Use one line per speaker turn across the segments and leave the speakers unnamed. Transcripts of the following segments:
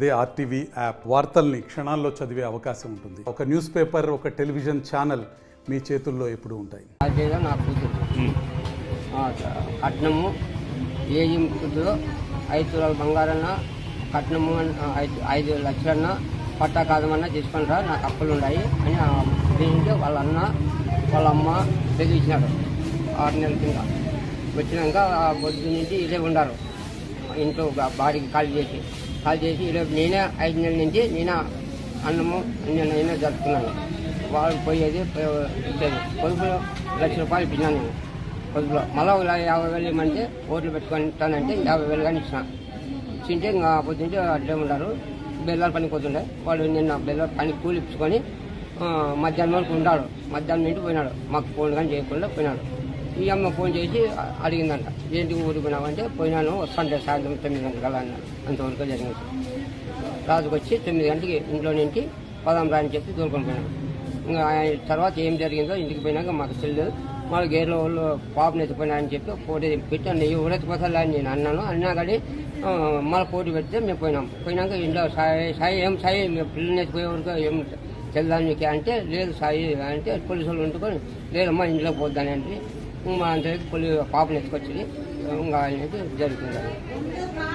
అదే RTV app వార్తల్ని క్షణాల్లో చదివే అవకాశం ఉంటుంది. ఒక న్యూస్ పేపర్, ఒక టెలివిజన్ ఛానల్ మీ చేతుల్లో ఎప్పుడు ఉంటాయి.
అదేగా నా కూతురు కట్నము ఏజీ కూతురు 5 తులాల బంగారన్న కట్నము 5 లక్షలన్న పట్టా కాదమన్నా తీసుకుంటారా, నాకు అప్పులు ఉన్నాయి అని దీనికి వాళ్ళ అన్న వాళ్ళ అమ్మ తెలియచ్చినాడు. 6 నెలల కింద వచ్చినాక పొద్దు నుంచి ఇదే ఉండారు ఇంట్లో బాడీకి ఖాళీ చేసి ఈరోజు నేనే 5 నెలల నుంచి నేనే అన్నము నేనే జరుపుకున్నాను. వాళ్ళు పోయేది ఇచ్చేది పొదుపులో 1 లక్ష రూపాయలు ఇచ్చినాను నేను పొదుపులో. మళ్ళీ 50,000 ఇవ్వమంటే ఓట్లు పెట్టుకుంటానంటే 50,000 కానీ ఇచ్చింటే ఇంకా పొద్దుంటే అడ్డే ఉన్నారు. బెల్లాల పనికి పోతుండే వాళ్ళు. నిన్న బెల్లాల పని కూలి ఇచ్చుకొని మధ్యాహ్నం వరకు ఉన్నాడు. మధ్యాహ్నం నుండి పోయినాడు. మాకు ఫోన్ కానీ చేయకుండా పోయినాడు. ఈ అమ్మ ఫోన్ చేసి అడిగిందంట, ఏంటి ఊరికి పోయినామంటే పోయినాను వస్తుంటే సాయంత్రం 9 గంటల అన్నాడు. అంతవరకు జరిగింది. రాజుకు వచ్చి 9 గంటలకి ఇంట్లో నుంచి పదాం రాని చెప్పి దూరుకొని పోయినాడు. ఇంకా తర్వాత ఏం జరిగిందో ఇంటికి పోయినాక మాకు తెలియదు. మళ్ళీ గేర్లో వాళ్ళు పాపను ఎత్తిపోయినారని చెప్పి పోటీ పెట్టి నెయ్యి ఊరెత్తిపోతాను అని నేను అన్నా కానీ మళ్ళీ పోటీ పెడితే మేము పోయినాక ఇంట్లో సాయి పిల్లల్ని ఎత్తిపోయే వరకు ఏం తెల్లని నీకు అంటే లేదు సాయి అంటే పోలీసు వాళ్ళు ఉంటుకొని లేదమ్మా ఇంట్లో పోద్దని అంటే మా అంతకి పాపను ఎత్తుకొచ్చింది. ఇంకా అనేది జరుగుతుంది.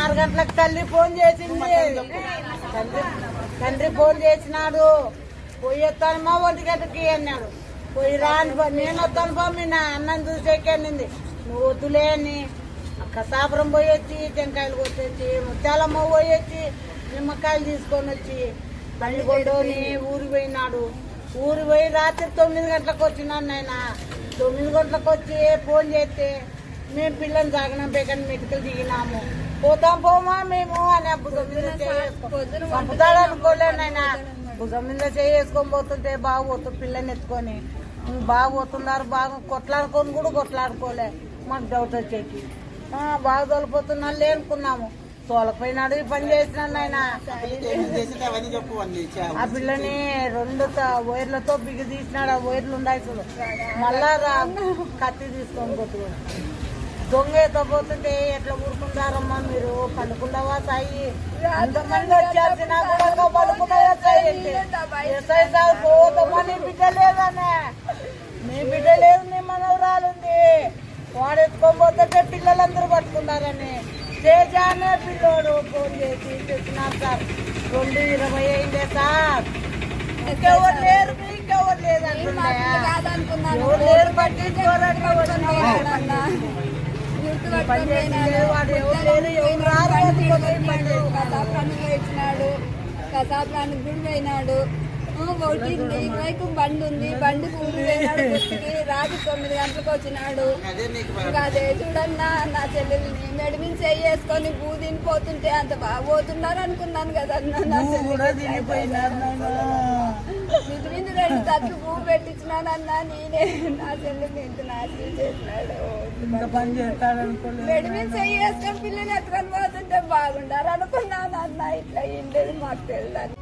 6 గంటలకు తల్లి ఫోన్ చేసింది. తండ్రి ఫోన్ చేసినాడు. పోయి వస్తానమ్మా 1 గంటకి అన్నాడు. పోయి రాని నేను వస్తాను మమ్మీ నా అన్నం చూసేకి అనింది. నువ్వు వద్దులే అని కసాపురం పోయి వచ్చి టెంకాయలు కొట్టొచ్చి ముత్యాలమ్మ పోయి వచ్చి నిమ్మకాయలు తీసుకొని వచ్చి బండి కొండని ఊరికి పోయినాడు. ఊరి పోయి రాత్రి 9 గంటలకు వచ్చినాను నాయన. 9 గంటలకు వచ్చి ఫోన్ చేస్తే మేము పిల్లల్ని సాగినాం పేకని మెటికలు దిగినాము. పోతాం పోమా మేము అని భుజం మీద చంపుతాడు అనుకోలేను ఆయన. భుజం మీద చేసుకొని పోతుంటే బాగా పోతుంది పిల్లని ఎత్తుకొని బాగా పోతున్నారు. బాగా కొట్లాడుకొని కూడా కొట్లాడుకోలే. మాకు డౌట్ వచ్చేకి బాగా తోలిపోతున్నారు లేనుకున్నాము. తోలపోయినాడు. ఈ పని చేసినాను ఆయన. ఆ పిల్లని 2 వైర్లతో బిగి తీసినాడు. ఆ వైర్లు ఉన్నాయి చూడు. మళ్ళా కత్తి తీసుకొని కొట్టుకుని దొంగ ఎత్తపోతుంటే ఎట్లా ఊరుకుంటారమ్మా మీరు? పండుకుంటావా సాయి? అంతమంది వచ్చేసినా కూడా పడుకున్నావా సాయి అంటే ఎస్ఐ సార్ పోతామా? నీ బిడ్డ లేదనే. నీ బిడ్డ లేదు, నీ మనవరాలుంది. వాడు ఎత్తుకొని పోతుంటే పిల్లలందరూ పట్టుకున్నారని తేజానే పిల్లోడు ఫోన్ చేసి తెచ్చినారు సార్. 2:20 అయిందే సార్. ఇంకెవరు లేరు, ఇంకెవరు లేదంటున్నా. ఎవరు లేరు పట్టించుకోరట్లా
ఇచ్చినాడు. కసాపురానికి గుడి పోయినాడు. 1:20కి బండి ఉంది. బండి కూలి పోయినాడు. రాత్రి 9 గంటలకు వచ్చినాడు. ఇంకా అదే చూడన్నా నా చెల్లెల్ని మెడమిని చేసుకొని బూదిని పోతుంటే అంత బాగా పోతున్నారు అనుకున్నాను కదన్నా. నా చెల్లి నిద్రింది 2 తట్లు పువ్వు పెట్టించినానన్నా నేనే. నా చెల్లెల్ని ఇంత నాశనం చేసినాడు. మెడమిని చేసుకొని పిల్లలు ఎత్తుకొని పోతుంటే బాగుండారు అనుకున్నాను అన్న. ఇట్లా ఇండేది మాకు తెలియదు.